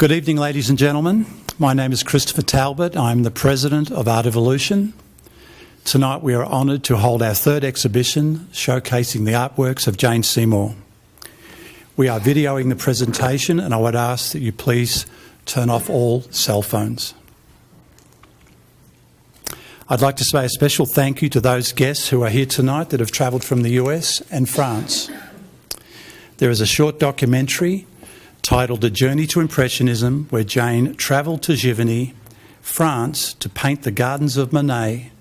Good evening, ladies and gentlemen. My name is Christopher Talbot. I'm the president of Art Evolution. Tonight we are honoured to hold our third exhibition showcasing the artworks of Jane Seymour. We are videoing the presentation, and I would ask that you please turn off all cell phones. I'd like to say a special thank you to those guests who are here tonight that have travelled from the US and France. There is a short documentary titled A Journey to Impressionism, where Jane travelled to Giverny, France, to paint the gardens of Monet,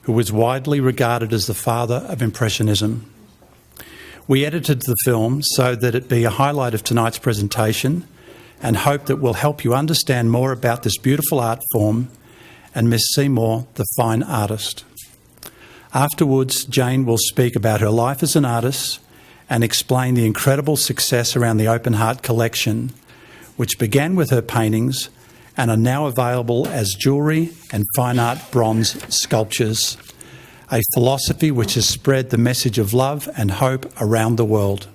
who was widely regarded as the father of Impressionism. We edited the film so that it be a highlight of tonight's presentation and hope that will help you understand more about this beautiful art form and Miss Seymour, the fine artist. Afterwards, Jane will speak about her life as an artist and explain the incredible success around the Open Heart collection, which began with her paintings and are now available as jewellery and fine art bronze sculptures, a philosophy which has spread the message of love and hope around the world.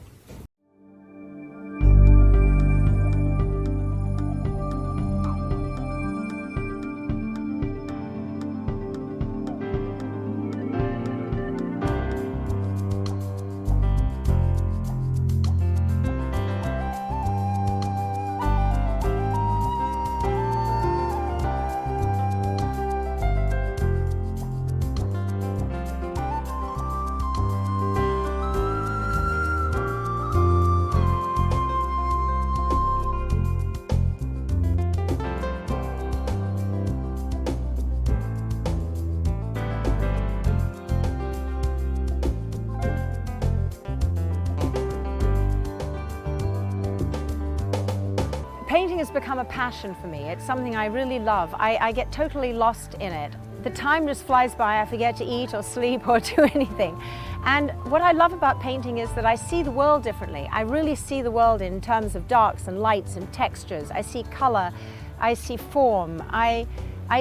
Painting has become a passion for me. It's something I really love. I get totally lost in it. The time just flies by. I forget to eat or sleep or do anything. And what I love about painting is that I see the world differently. I really see the world in terms of darks and lights and textures. I see color, I see form. I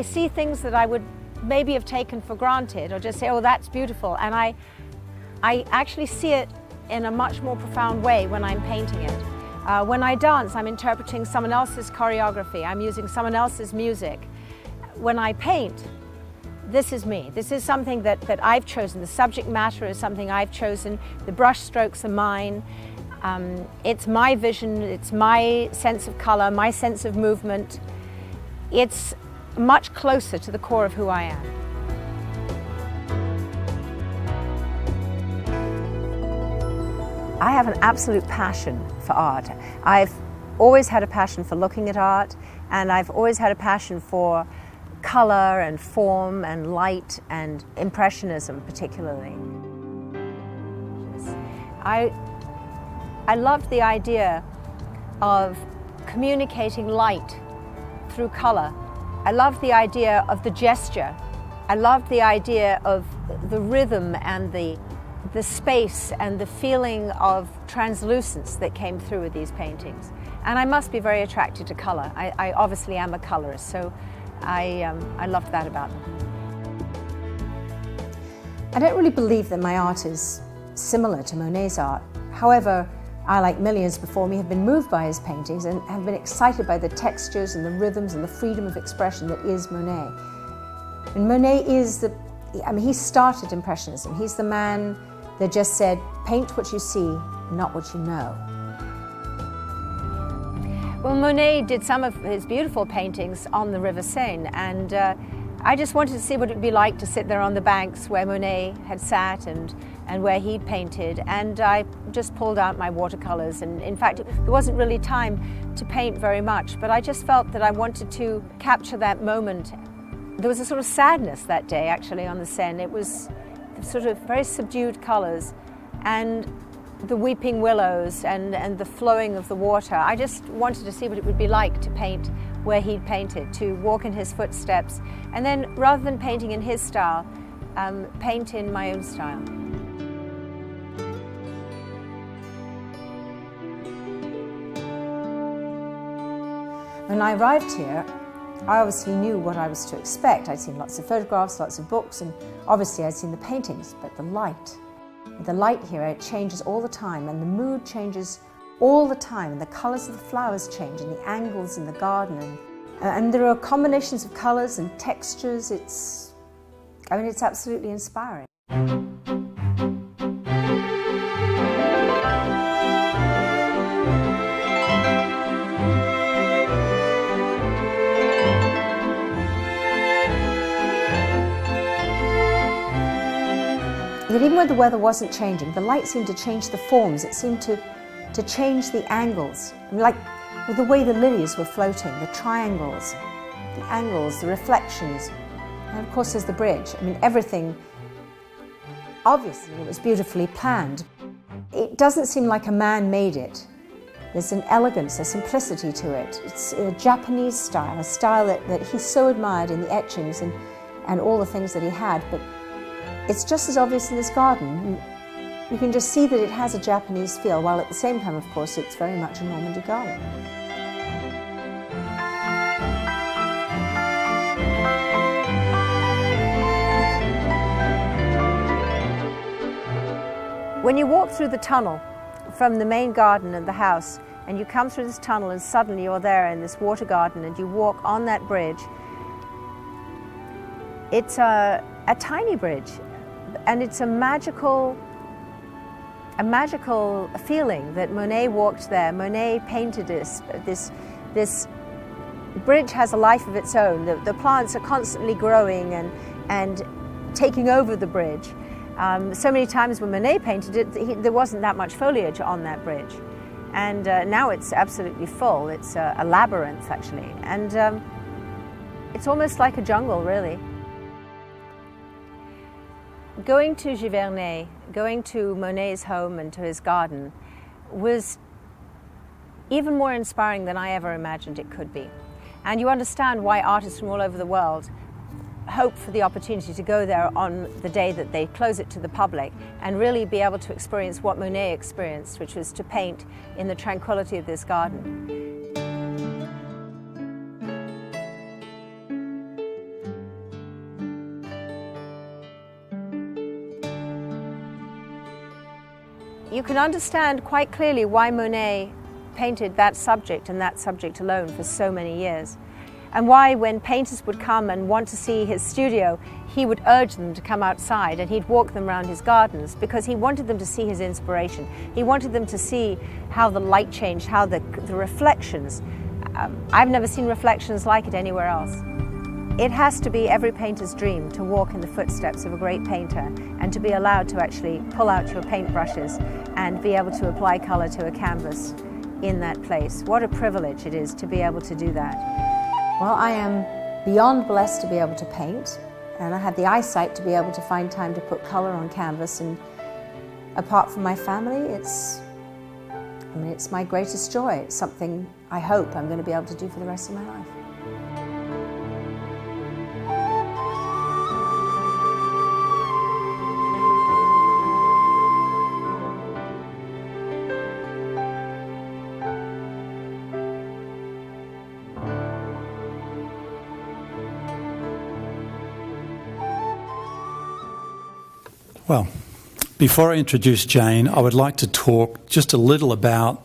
see things that I would maybe have taken for granted or just say, oh, that's beautiful. And I actually see it in a much more profound way when I'm painting it. When I dance, I'm interpreting someone else's choreography. I'm using someone else's music. When I paint, this is me. This is something that I've chosen. The subject matter is something I've chosen. The brush strokes are mine. It's my vision. It's my sense of color, my sense of movement. It's much closer to the core of who I am. I have an absolute passion for art. I've always had a passion for looking at art, and I've always had a passion for color and form and light and impressionism particularly. I loved the idea of communicating light through color. I loved the idea of the gesture. I loved the idea of the rhythm and the space and the feeling of translucence that came through with these paintings. And I must be very attracted to color. I obviously am a colorist, so I loved that about them. I don't really believe that my art is similar to Monet's art. However, I, like millions before me, have been moved by his paintings and have been excited by the textures and the rhythms and the freedom of expression that is Monet. And Monet is he started Impressionism. He's the man that just said, paint what you see, not what you know. Well, Monet did some of his beautiful paintings on the River Seine, and I just wanted to see what it would be like to sit there on the banks where Monet had sat and where he painted, and I just pulled out my watercolors, and in fact there wasn't really time to paint very much, but I just felt that I wanted to capture that moment. There was a sort of sadness that day actually on the Seine. It was sort of very subdued colors and the weeping willows and the flowing of the water. I just wanted to see what it would be like to paint where he'd painted, to walk in his footsteps, and then rather than painting in his style, paint in my own style. When I arrived here, I obviously knew what I was to expect. I'd seen lots of photographs, lots of books, and obviously I'd seen the paintings, but the light here, it changes all the time, and the mood changes all the time, and the colours of the flowers change and the angles in the garden, and there are combinations of colours and textures. It's absolutely inspiring. That even when the weather wasn't changing, the light seemed to change the forms. It seemed to change the angles. I mean, like with the way the lilies were floating, the triangles, the angles, the reflections. And of course there's the bridge. I mean, everything, obviously it was beautifully planned. It doesn't seem like a man made it. There's an elegance, a simplicity to it. It's a Japanese style, a style that he so admired in the etchings and all the things that he had. But it's just as obvious in this garden. You can just see that it has a Japanese feel, while at the same time, of course, it's very much a Normandy garden. When you walk through the tunnel from the main garden of the house, and you come through this tunnel and suddenly you're there in this water garden and you walk on that bridge, it's a tiny bridge, and it's a magical feeling that Monet walked there. Monet painted this bridge has a life of its own. The plants are constantly growing and taking over the bridge. So many times when Monet painted it, there wasn't that much foliage on that bridge. And now it's absolutely full. It's a labyrinth, actually. And it's almost like a jungle, really. Going to Giverny, going to Monet's home and to his garden, was even more inspiring than I ever imagined it could be. And you understand why artists from all over the world hope for the opportunity to go there on the day that they close it to the public and really be able to experience what Monet experienced, which was to paint in the tranquility of this garden. You can understand quite clearly why Monet painted that subject and that subject alone for so many years, and why when painters would come and want to see his studio, he would urge them to come outside and he'd walk them around his gardens, because he wanted them to see his inspiration. He wanted them to see how the light changed, how the reflections. I've never seen reflections like it anywhere else. It has to be every painter's dream to walk in the footsteps of a great painter and to be allowed to actually pull out your paintbrushes and be able to apply colour to a canvas in that place. What a privilege it is to be able to do that. Well, I am beyond blessed to be able to paint, and I have the eyesight to be able to find time to put colour on canvas, and apart from my family, it's my greatest joy. It's something I hope I'm going to be able to do for the rest of my life. Well, before I introduce Jane, I would like to talk just a little about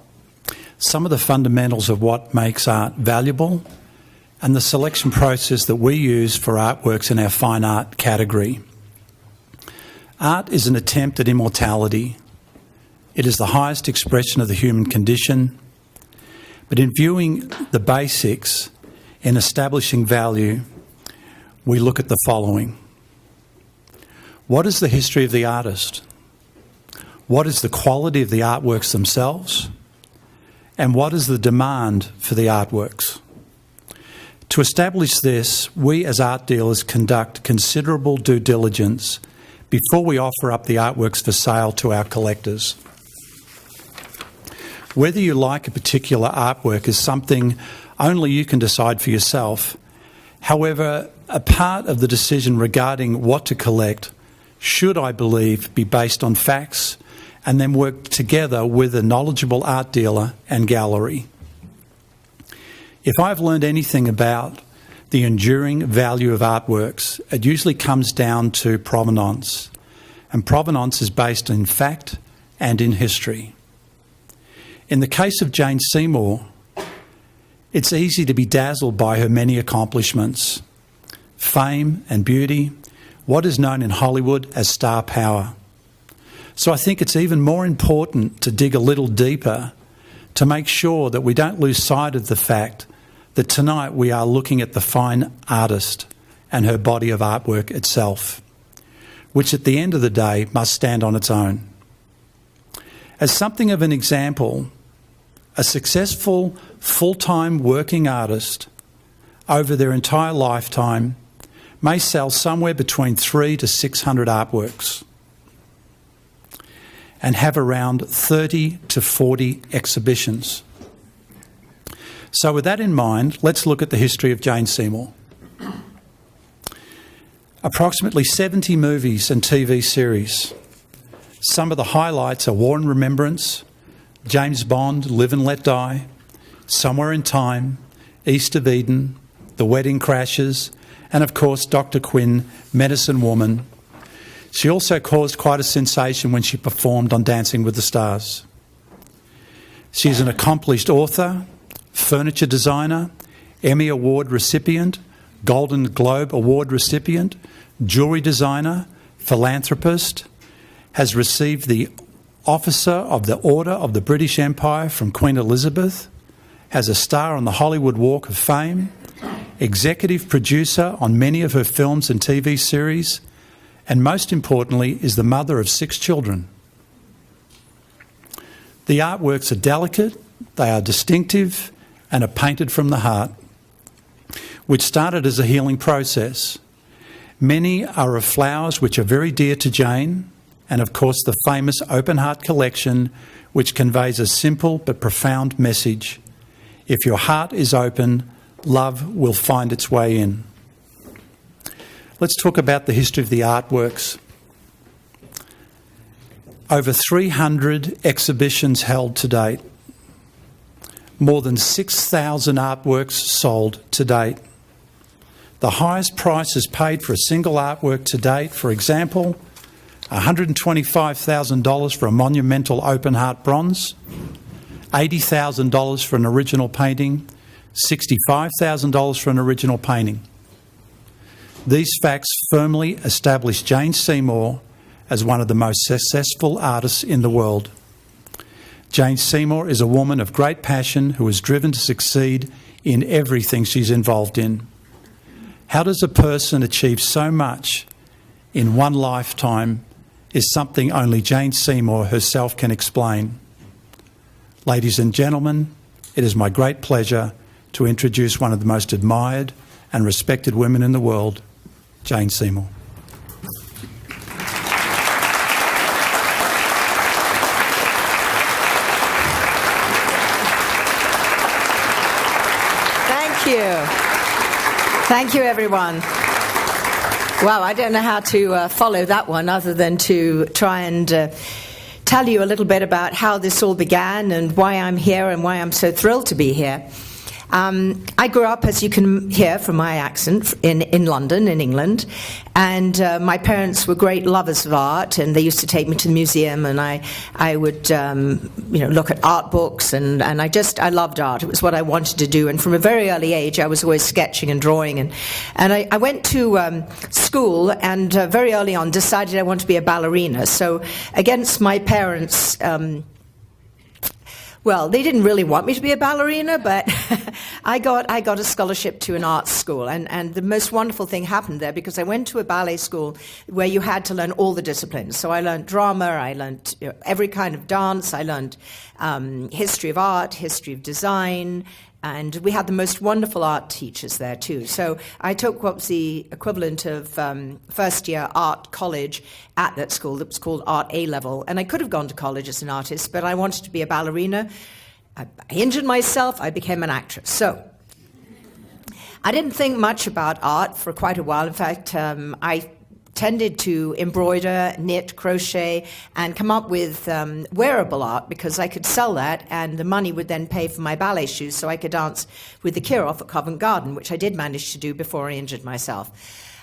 some of the fundamentals of what makes art valuable and the selection process that we use for artworks in our fine art category. Art is an attempt at immortality. It is the highest expression of the human condition. But in viewing the basics, in establishing value, we look at the following. What is the history of the artist? What is the quality of the artworks themselves? And what is the demand for the artworks? To establish this, we as art dealers conduct considerable due diligence before we offer up the artworks for sale to our collectors. Whether you like a particular artwork is something only you can decide for yourself. However, a part of the decision regarding what to collect should, I believe, be based on facts and then work together with a knowledgeable art dealer and gallery. If I've learned anything about the enduring value of artworks, it usually comes down to provenance. And provenance is based in fact and in history. In the case of Jane Seymour, it's easy to be dazzled by her many accomplishments, fame and beauty, what is known in Hollywood as star power. So I think it's even more important to dig a little deeper to make sure that we don't lose sight of the fact that tonight we are looking at the fine artist and her body of artwork itself, which at the end of the day must stand on its own. As something of an example, a successful full-time working artist over their entire lifetime may sell somewhere between 300 to 600 artworks and have around 30 to 40 exhibitions. So with that in mind, let's look at the history of Jane Seymour. Approximately 70 movies and TV series. Some of the highlights are War and Remembrance, James Bond, Live and Let Die, Somewhere in Time, East of Eden, The Wedding Crashers, and of course Dr. Quinn, Medicine Woman. She also caused quite a sensation when she performed on Dancing with the Stars. She is an accomplished author, furniture designer, Emmy Award recipient, Golden Globe Award recipient, jewellery designer, philanthropist, has received the Officer of the Order of the British Empire from Queen Elizabeth, has a star on the Hollywood Walk of Fame, executive producer on many of her films and TV series, and most importantly is the mother of 6 children. The artworks are delicate, they are distinctive, and are painted from the heart, which started as a healing process. Many are of flowers which are very dear to Jane, and of course the famous Open Heart collection, which conveys a simple but profound message. If your heart is open, love will find its way in. Let's talk about the history of the artworks. Over 300 exhibitions held to date. More than 6,000 artworks sold to date. The highest prices paid for a single artwork to date, for example, $125,000 for a monumental open heart bronze, $80,000 for an original painting, $65,000 for an original painting. These facts firmly establish Jane Seymour as one of the most successful artists in the world. Jane Seymour is a woman of great passion who is driven to succeed in everything she's involved in. How does a person achieve so much in one lifetime is something only Jane Seymour herself can explain. Ladies and gentlemen, it is my great pleasure to introduce one of the most admired and respected women in the world, Jane Seymour. Thank you. Thank you, everyone. Well, I don't know how to follow that one other than to try and tell you a little bit about how this all began and why I'm here and why I'm so thrilled to be here. I grew up, as you can hear from my accent, in London, in England, and my parents were great lovers of art, and they used to take me to the museum, and I would look at art books, and I loved art. It was what I wanted to do, and from a very early age, I was always sketching and drawing, and I went to school, and very early on decided I wanted to be a ballerina. So against my parents' well, they didn't really want me to be a ballerina, but I got a scholarship to an art school, and the most wonderful thing happened there because I went to a ballet school where you had to learn all the disciplines. So I learned drama, I learned every kind of dance, I learned history of art, history of design, and we had the most wonderful art teachers there too. So I took what was the equivalent of first-year art college at that school that was called Art A-Level. And I could have gone to college as an artist, but I wanted to be a ballerina. I injured myself. I became an actress. So I didn't think much about art for quite a while. In fact, I tended to embroider, knit, crochet, and come up with wearable art because I could sell that and the money would then pay for my ballet shoes so I could dance with the Kirov at Covent Garden, which I did manage to do before I injured myself.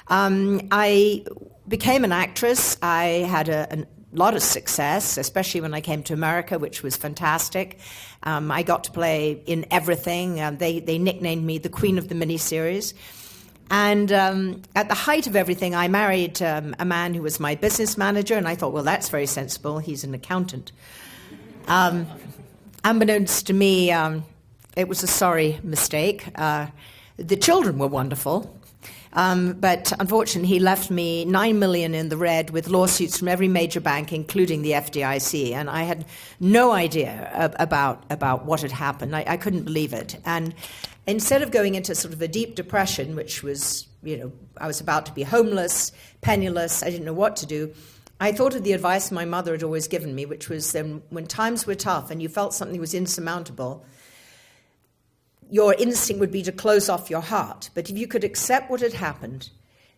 I became an actress. I had lot of success, especially when I came to America, which was fantastic. I got to play in everything. They nicknamed me the Queen of the Miniseries. And at the height of everything, I married a man who was my business manager, and I thought, well, that's very sensible. He's an accountant. Unbeknownst to me, it was a sorry mistake. The children were wonderful. But unfortunately, he left me $9 million in the red with lawsuits from every major bank, including the FDIC, and I had no idea about what had happened. I couldn't believe it. And instead of going into sort of a deep depression, which was, I was about to be homeless, penniless, I didn't know what to do, I thought of the advice my mother had always given me, which was when times were tough and you felt something was insurmountable, your instinct would be to close off your heart. But if you could accept what had happened,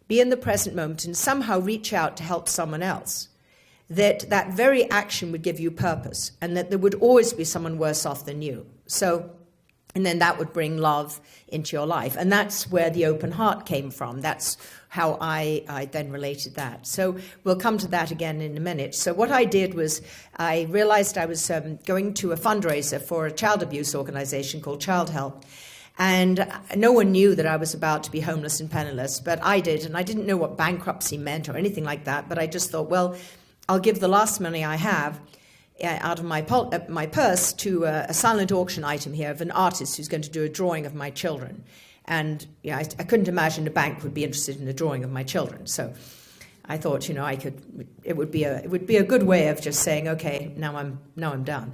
be in the present moment, and somehow reach out to help someone else, that very action would give you purpose, and that there would always be someone worse off than you. And then that would bring love into your life. And that's where the open heart came from. That's how I then related that. So we'll come to that again in a minute. So what I did was I realized I was going to a fundraiser for a child abuse organization called Child Help. And no one knew that I was about to be homeless and penniless, but I did. And I didn't know what bankruptcy meant or anything like that. But I just thought, well, I'll give the last money I have out of my purse to a silent auction item here of an artist who's going to do a drawing of my children. And I couldn't imagine a bank would be interested in a drawing of my children. So I thought, it would be a good way of just saying, okay, now I'm done.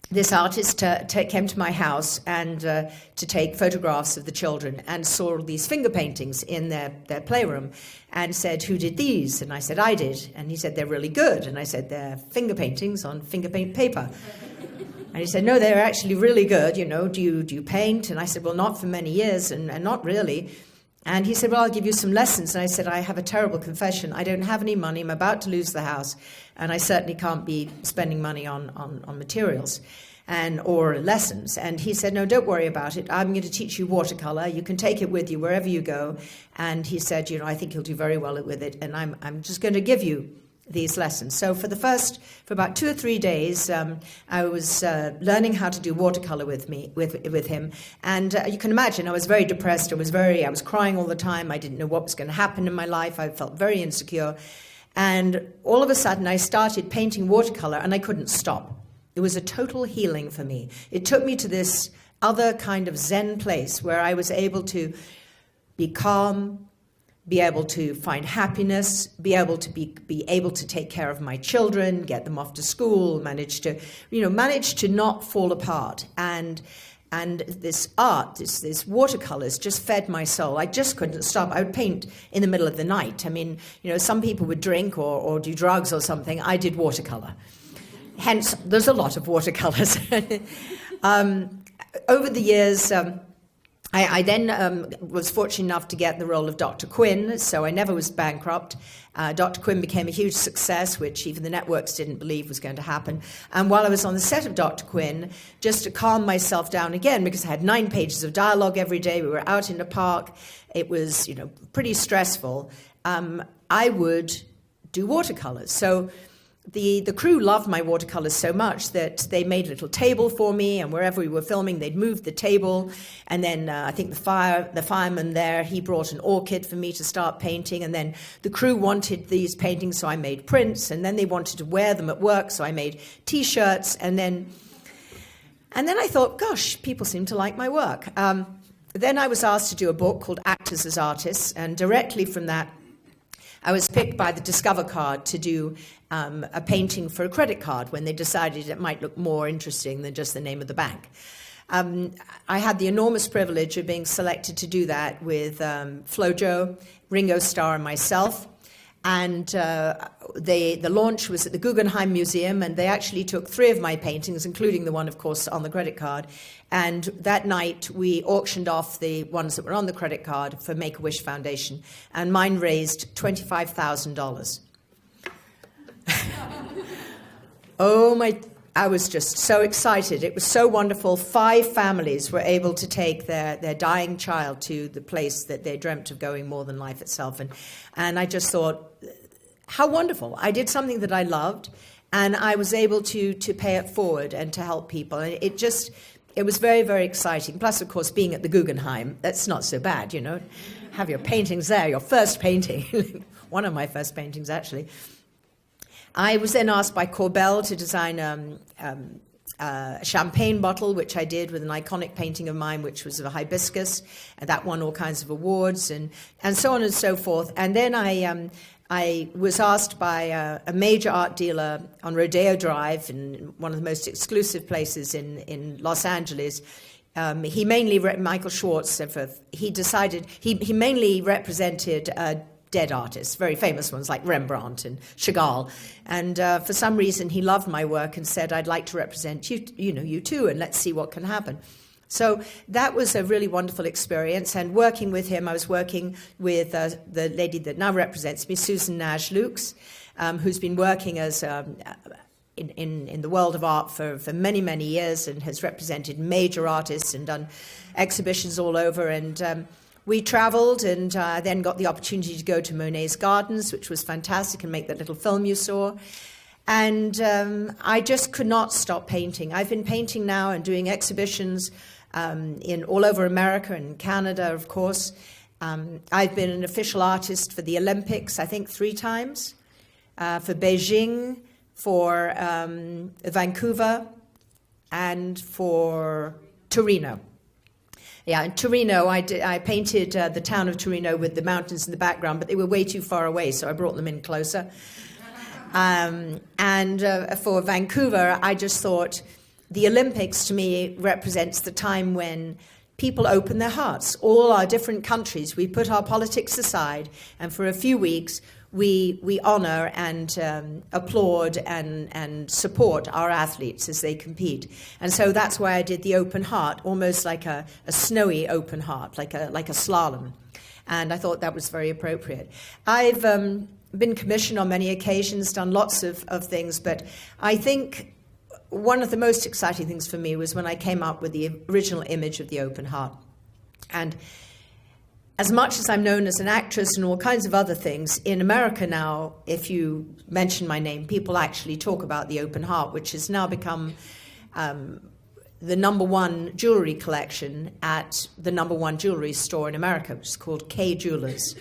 This artist came to my house and to take photographs of the children, and saw these finger paintings in their playroom, and said, "Who did these?" And I said, "I did." And he said, "They're really good." And I said, "They're finger paintings on finger paint paper." And he said, "No, they're actually really good. Do you paint?" And I said, "Well, not for many years, and not really." And he said, "Well, I'll give you some lessons." And I said, "I have a terrible confession. I don't have any money. I'm about to lose the house. And I certainly can't be spending money on materials or lessons." And he said, "No, don't worry about it. I'm going to teach you watercolor. You can take it with you wherever you go." And he said, "I think you'll do very well with it. And I'm just going to give you these lessons." So for about 2 or 3 days, I was learning how to do watercolor with him. And you can imagine, I was very depressed. I was crying all the time. I didn't know what was going to happen in my life. I felt very insecure. And all of a sudden, I started painting watercolor, and I couldn't stop. It was a total healing for me. It took me to this other kind of Zen place where I was able to be calm, be able to find happiness, be able to take care of my children, get them off to school, manage to not fall apart. And this art, this watercolors just fed my soul. I just couldn't stop. I would paint in the middle of the night. I mean, some people would drink or do drugs or something. I did watercolor. Hence, there's a lot of watercolors. Over the years, I then was fortunate enough to get the role of Dr. Quinn, so I never was bankrupt. Dr. Quinn became a huge success, which even the networks didn't believe was going to happen. And while I was on the set of Dr. Quinn, just to calm myself down again, because I had 9 pages of dialogue every day, we were out in the park, it was pretty stressful, I would do watercolors. So the crew loved my watercolors so much that they made a little table for me, and wherever we were filming, they'd moved the table. And then I think the fireman there, he brought an orchid for me to start painting. And then the crew wanted these paintings, so I made prints. And then they wanted to wear them at work, so I made T-shirts. And then I thought, gosh, people seem to like my work. Then I was asked to do a book called Actors as Artists, and directly from that, I was picked by the Discover card to do a painting for a credit card when they decided it might look more interesting than just the name of the bank. I had the enormous privilege of being selected to do that with Flojo, Ringo Starr, and myself. And the launch was at the Guggenheim Museum, and they actually took 3 of my paintings, including the one, of course, on the credit card. And that night, we auctioned off the ones that were on the credit card for Make-A-Wish Foundation, and mine raised $25,000. I was just so excited. It was so wonderful. 5 families were able to take their dying child to the place that they dreamt of going more than life itself. And I just thought, how wonderful. I did something that I loved, and I was able to pay it forward and to help people. And it was very, very exciting. Plus, of course, being at the Guggenheim, that's not so bad, you know. Have your paintings there, your first painting. One of my first paintings, actually. I was then asked by Corbel to design a champagne bottle, which I did with an iconic painting of mine, which was of a hibiscus, and that won all kinds of awards, and so on and so forth. And then I was asked by a major art dealer on Rodeo Drive, in one of the most exclusive places in Los Angeles. He mainly, Michael Schwartz, he mainly represented dead artists, very famous ones like Rembrandt and Chagall. And for some reason, he loved my work and said, I'd like to represent you too, and let's see what can happen. So that was a really wonderful experience. And working with him, I was working with the lady that now represents me, Susan Nash-Lukes, who's been working as in the world of art for many, many years and has represented major artists and done exhibitions all over. And we traveled, and then got the opportunity to go to Monet's Gardens, which was fantastic, and make that little film you saw. And I just could not stop painting. I've been painting now and doing exhibitions in all over America and Canada, of course. I've been an official artist for the Olympics, I think 3 times, for Beijing, for Vancouver, and for Torino. Yeah, in Torino, I painted the town of Torino with the mountains in the background, but they were way too far away, so I brought them in closer. And for Vancouver, I just thought the Olympics, to me, represents the time when people open their hearts. All our different countries, we put our politics aside, and for a few weeks, we honor and applaud and support our athletes as they compete. And so that's why I did the open heart, almost like a snowy open heart, like a slalom. And I thought that was very appropriate. I've been commissioned on many occasions, done lots of things, but I think one of the most exciting things for me was when I came up with the original image of the open heart. And as much as I'm known as an actress and all kinds of other things, in America now, if you mention my name, people actually talk about the open heart, which has now become the #1 jewelry collection at the #1 jewelry store in America, which is called Kay Jewelers.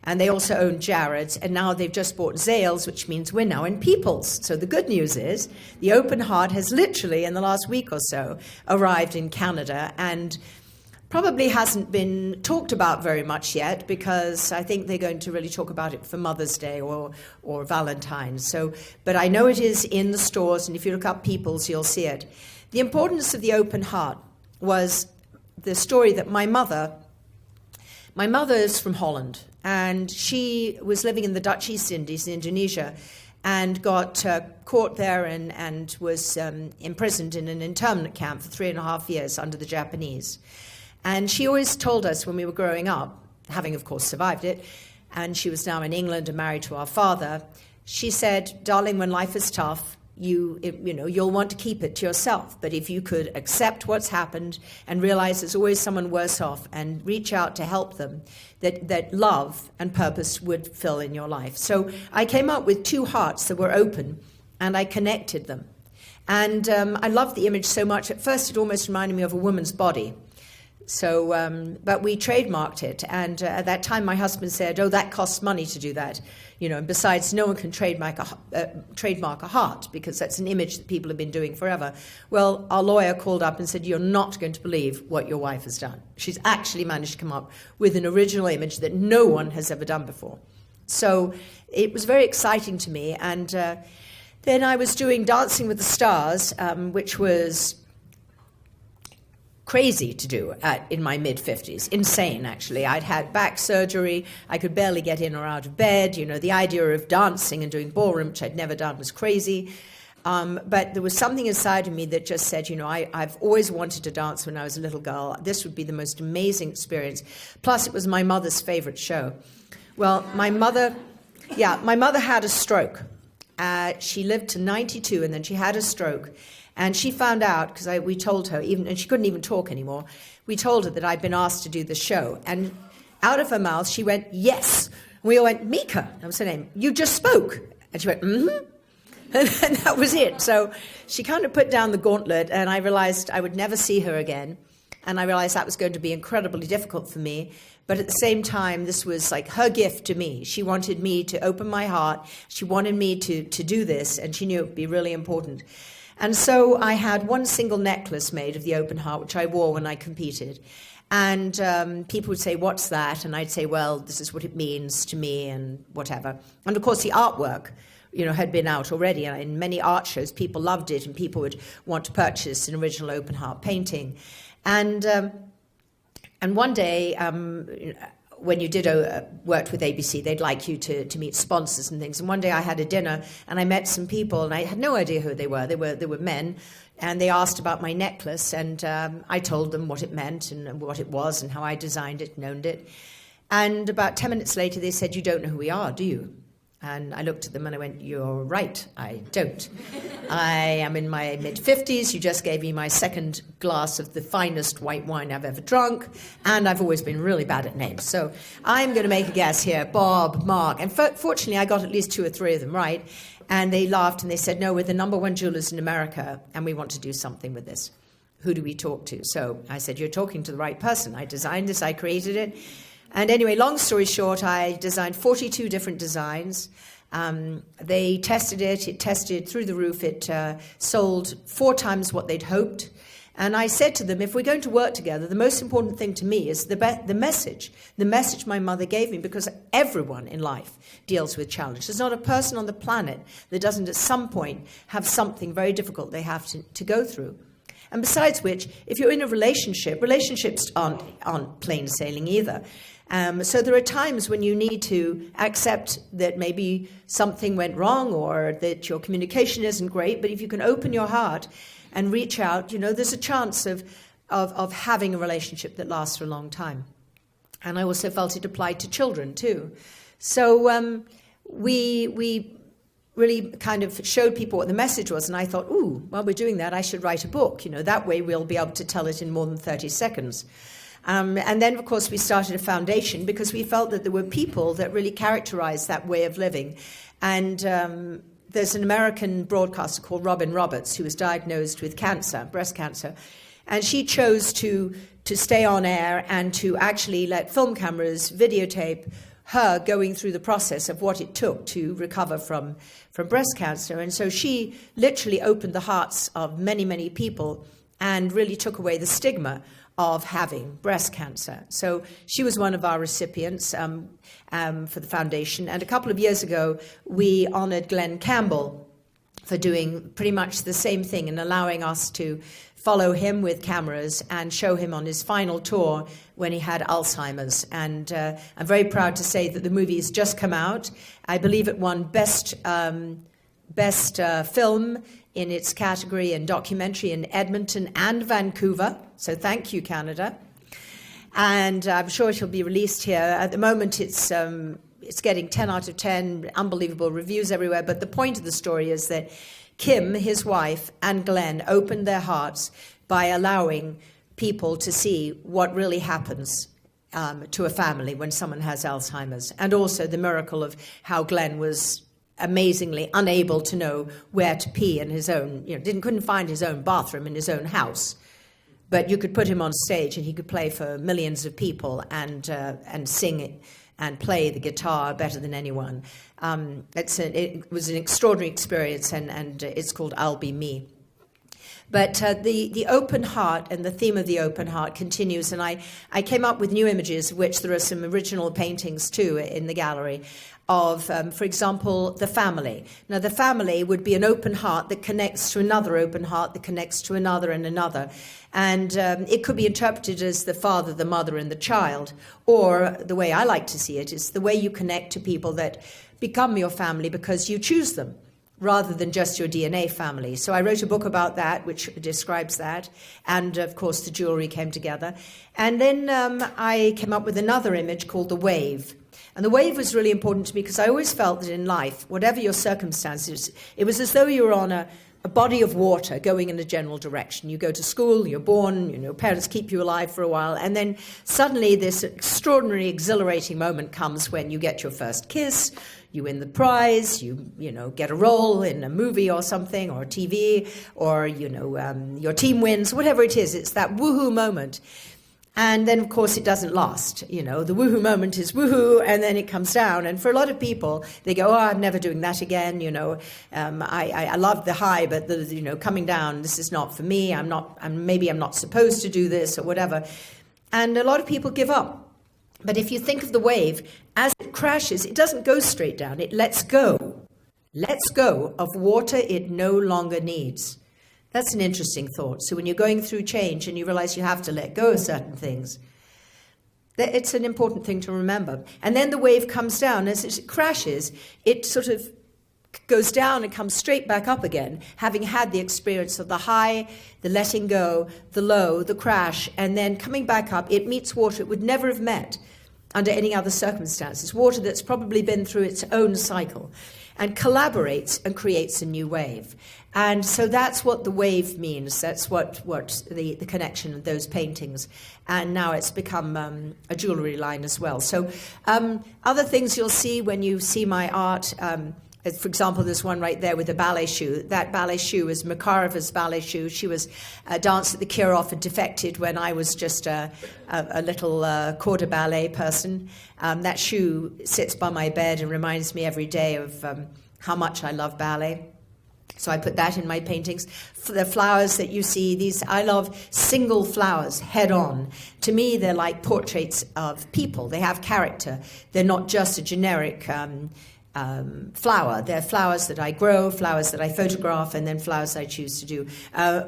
And they also own Jared's, and now they've just bought Zales, which means we're now in People's. So the good news is the open heart has literally, in the last week or so, arrived in Canada, and probably hasn't been talked about very much yet, because I think they're going to really talk about it for Mother's Day or Valentine's. So, but I know it is in the stores, and if you look up People's, you'll see it. The importance of the open heart was the story that my mother is from Holland, and she was living in the Dutch East Indies in Indonesia, and got caught there and was imprisoned in an internment camp for 3.5 years under the Japanese. And she always told us when we were growing up, having of course survived it, and she was now in England and married to our father, she said, darling, when life is tough, you'll want to keep it to yourself. But if you could accept what's happened and realize there's always someone worse off and reach out to help them, that love and purpose would fill in your life. So I came up with 2 hearts that were open, and I connected them. And I loved the image so much. At first, it almost reminded me of a woman's body. So, but we trademarked it, and at that time my husband said, oh, that costs money to do that, and besides, no one can trademark a heart, because that's an image that people have been doing forever. Well, our lawyer called up and said, you're not going to believe what your wife has done. She's actually managed to come up with an original image that no one has ever done before. So it was very exciting to me, and then I was doing Dancing with the Stars, which was crazy to do in my mid-50s. Insane, actually. I'd had back surgery. I could barely get in or out of bed. The idea of dancing and doing ballroom, which I'd never done, was crazy. But there was something inside of me that just said, I've always wanted to dance when I was a little girl. This would be the most amazing experience. Plus, it was my mother's favorite show. Well, my mother had a stroke. She lived to 92, and then she had a stroke. And she found out, because we told her, and she couldn't even talk anymore, we told her that I'd been asked to do the show. And out of her mouth, she went, yes. We all went, Mika, that was her name, you just spoke. And she went, mm-hmm. And that was it. So she kind of put down the gauntlet, and I realized I would never see her again. And I realized that was going to be incredibly difficult for me. But at the same time, this was like her gift to me. She wanted me to open my heart. She wanted me to do this, and she knew it would be really important. And so I had one single necklace made of the open heart, which I wore when I competed. And people would say, what's that? And I'd say, well, this is what it means to me and whatever. And of course, the artwork, had been out already. And in many art shows, people loved it, and people would want to purchase an original open heart painting. And one day, when you worked with ABC, they'd like you to meet sponsors and things. And one day I had a dinner, and I met some people, and I had no idea who they were. They were men, and they asked about my necklace, and I told them what it meant and what it was and how I designed it and owned it. And about 10 minutes later, they said, you don't know who we are, do you? And I looked at them and I went, you're right, I don't. I am in my mid-50s. You just gave me my second glass of the finest white wine I've ever drunk, and I've always been really bad at names. So I'm going to make a guess here, Bob, Mark. And fortunately, I got at least 2 or 3 of them right. And they laughed and they said, no, we're the #1 jewelers in America, and we want to do something with this. Who do we talk to? So I said, you're talking to the right person. I designed this, I created it. And anyway, long story short, I designed 42 different designs. They tested it tested through the roof. It sold 4 times what they'd hoped. And I said to them, if we're going to work together, the most important thing to me is the message my mother gave me, because everyone in life deals with challenge. There's not a person on the planet that doesn't at some point have something very difficult they have to go through. And besides which, if you're in a relationship, relationships aren't plain sailing either. So there are times when you need to accept that maybe something went wrong or that your communication isn't great, but if you can open your heart and reach out, there's a chance of having a relationship that lasts for a long time. And I also felt it applied to children too. So we really kind of showed people what the message was, and I thought, while we're doing that, I should write a book. That way we'll be able to tell it in more than 30 seconds. And then, of course, we started a foundation because we felt that there were people that really characterized that way of living. And there's an American broadcaster called Robin Roberts who was diagnosed with cancer, breast cancer. And she chose to stay on air and to actually let film cameras videotape her going through the process of what it took to recover from breast cancer. And so she literally opened the hearts of many, many people and really took away the stigma of having breast cancer. So she was one of our recipients for the foundation. And a couple of years ago, we honored Glenn Campbell for doing pretty much the same thing and allowing us to follow him with cameras and show him on his final tour when he had Alzheimer's. And I'm very proud to say that the movie has just come out. I believe it won Best Film in its category and documentary in Edmonton and Vancouver. So thank you, Canada. And I'm sure it'll be released here. At the moment, it's getting 10 out of 10, unbelievable reviews everywhere. But the point of the story is that Kim, his wife, and Glenn opened their hearts by allowing people to see what really happens to a family when someone has Alzheimer's. And also the miracle of how Glenn was amazingly unable to know where to pee in his own, couldn't find his own bathroom in his own house. But you could put him on stage and he could play for millions of people and sing it and play the guitar better than anyone. It was an extraordinary experience, and it's called I'll Be Me. But the open heart and the theme of the open heart continues, and I came up with new images, of which there are some original paintings too in the gallery, of, for example, the family. Now, the family would be an open heart that connects to another open heart that connects to another and another. And it could be interpreted as the father, the mother, and the child. Or the way I like to see it is the way you connect to people that become your family because you choose them, rather than just your DNA family. So I wrote a book about that, which describes that. And, of course, the jewelry came together. And then I came up with another image called the wave. And the wave was really important to me because I always felt that in life, whatever your circumstances, it was as though you were on a body of water going in a general direction. You go to school, you're born, your parents keep you alive for a while, and then suddenly this extraordinary, exhilarating moment comes when you get your first kiss, you win the prize, you get a role in a movie or something, or TV, or your team wins, whatever it is. It's that woohoo moment. And then, of course, it doesn't last. The woohoo moment is woohoo, and then it comes down. And for a lot of people, they go, I'm never doing that again. I love the high, but coming down, this is not for me. Maybe I'm not supposed to do this or whatever. And a lot of people give up. But if you think of the wave, as it crashes, it doesn't go straight down. It lets go. Lets go of water it no longer needs. That's an interesting thought. So when you're going through change and you realize you have to let go of certain things, it's an important thing to remember. And then the wave comes down. As it crashes, it sort of goes down and comes straight back up again, having had the experience of the high, the letting go, the low, the crash, and then coming back up, it meets water it would never have met under any other circumstances, water that's probably been through its own cycle, and collaborates and creates a new wave. And so that's what the wave means. That's what the connection of those paintings. And now it's become a jewellery line as well. So other things you'll see when you see my art, for example, there's one right there with a ballet shoe. That ballet shoe is Makarova's ballet shoe. She was danced at the Kirov and defected when I was just a little quarter ballet person. That shoe sits by my bed and reminds me every day of how much I love ballet. So I put that in my paintings. The flowers that you see, I love single flowers, head on. To me, they're like portraits of people. They have character. They're not just a generic flower. They're flowers that I grow, flowers that I photograph, and then flowers I choose to do.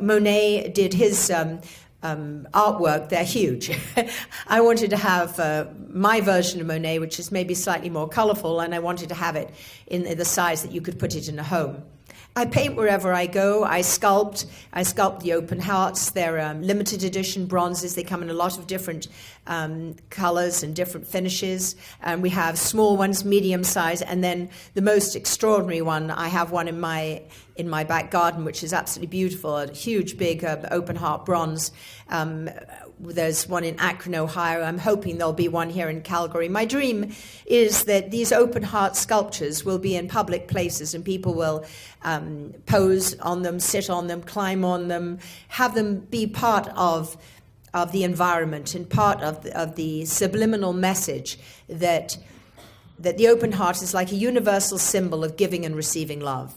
Monet did his artwork. They're huge. I wanted to have my version of Monet, which is maybe slightly more colourful, and I wanted to have it in the size that you could put it in a home. I paint wherever I go. I sculpt the open hearts. They're limited edition bronzes. They come in a lot of different colors and different finishes. We have small ones, medium size, and then the most extraordinary one, I have one in my back garden, which is absolutely beautiful, a huge, big open heart bronze. There's one in Akron, Ohio. I'm hoping there'll be one here in Calgary. My dream is that these open heart sculptures will be in public places and people will pose on them, sit on them, climb on them, have them be part of the environment and part of the subliminal message that the open heart is like a universal symbol of giving and receiving love.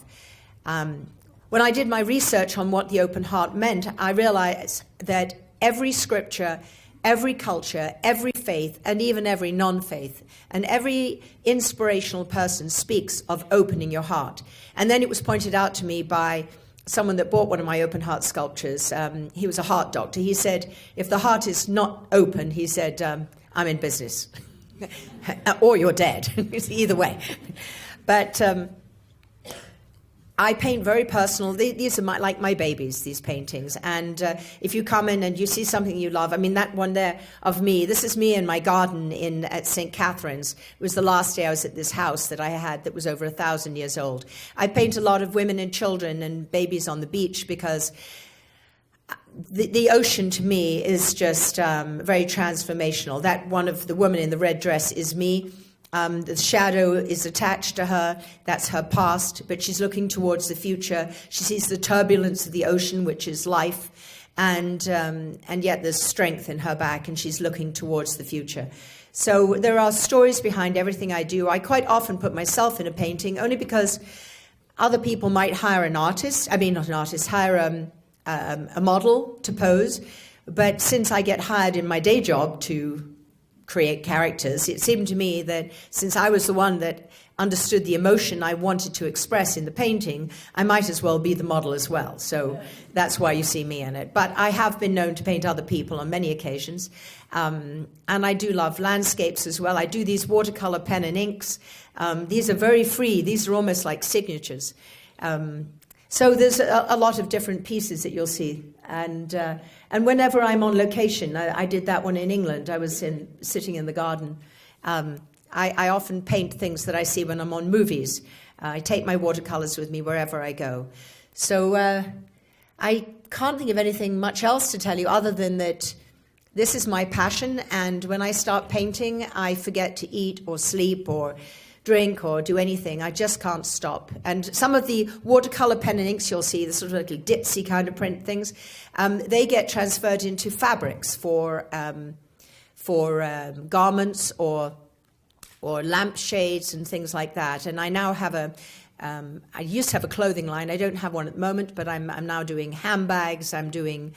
When I did my research on what the open heart meant, I realized that every scripture, every culture, every faith, and even every non-faith, and every inspirational person speaks of opening your heart. And then it was pointed out to me by someone that bought one of my open heart sculptures. He was a heart doctor. He said, if the heart is not open, he said, I'm in business. Or you're dead. Either way. But I paint very personal. These are like my babies, these paintings. And if you come in and you see something you love, I mean, that one there of me, this is me in my garden at St. Catherine's. It was the last day I was at this house that I had that was over 1,000 years old. I paint a lot of women and children and babies on the beach because the ocean to me is just very transformational. That one of the woman in the red dress is me. The shadow is attached to her. That's her past, but she's looking towards the future. She sees the turbulence of the ocean, which is life, and yet there's strength in her back, and she's looking towards the future. So there are stories behind everything I do. I quite often put myself in a painting, only because other people might hire an artist. I mean, not an artist, hire a model to pose. But since I get hired in my day job to create characters, it seemed to me that since I was the one that understood the emotion I wanted to express in the painting, I might as well be the model as well. So that's why you see me in it. But I have been known to paint other people on many occasions. And I do love landscapes as well. I do these watercolor pen and inks. These are very free. These are almost like signatures. So there's a lot of different pieces that you'll see. And whenever I'm on location, I did that one in England. I was sitting in the garden. I often paint things that I see when I'm on movies. I take my watercolors with me wherever I go. So I can't think of anything much else to tell you other than that this is my passion, and when I start painting, I forget to eat or sleep or drink or do anything. I just can't stop. And some of the watercolor pen and inks you'll see, the sort of little ditzy kind of print things, they get transferred into fabrics for garments or lampshades and things like that. And I now have I used to have a clothing line. I don't have one at the moment, but I'm now doing handbags. I'm doing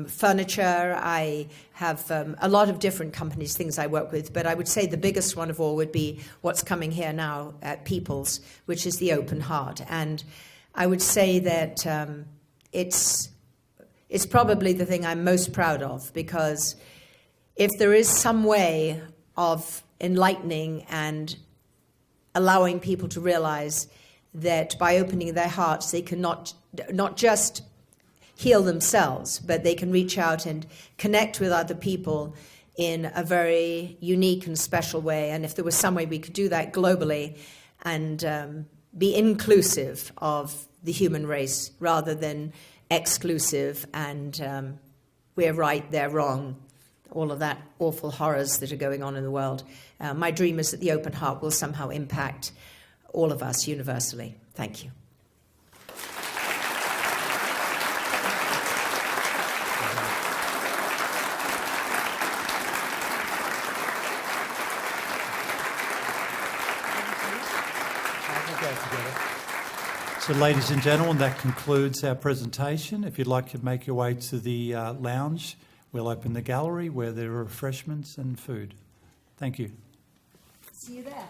furniture. I have a lot of different companies, things I work with. But I would say the biggest one of all would be what's coming here now at People's, which is the Open Heart. And I would say that it's probably the thing I'm most proud of, because if there is some way of enlightening and allowing people to realize that by opening their hearts, they can not just heal themselves, but they can reach out and connect with other people in a very unique and special way. And if there was some way we could do that globally and be inclusive of the human race rather than exclusive and we're right, they're wrong, all of that awful horrors that are going on in the world. My dream is that the Open Heart will somehow impact all of us universally. Thank you. So, ladies and gentlemen, that concludes our presentation. If you'd like to make your way to the lounge, we'll open the gallery where there are refreshments and food. Thank you. See you there.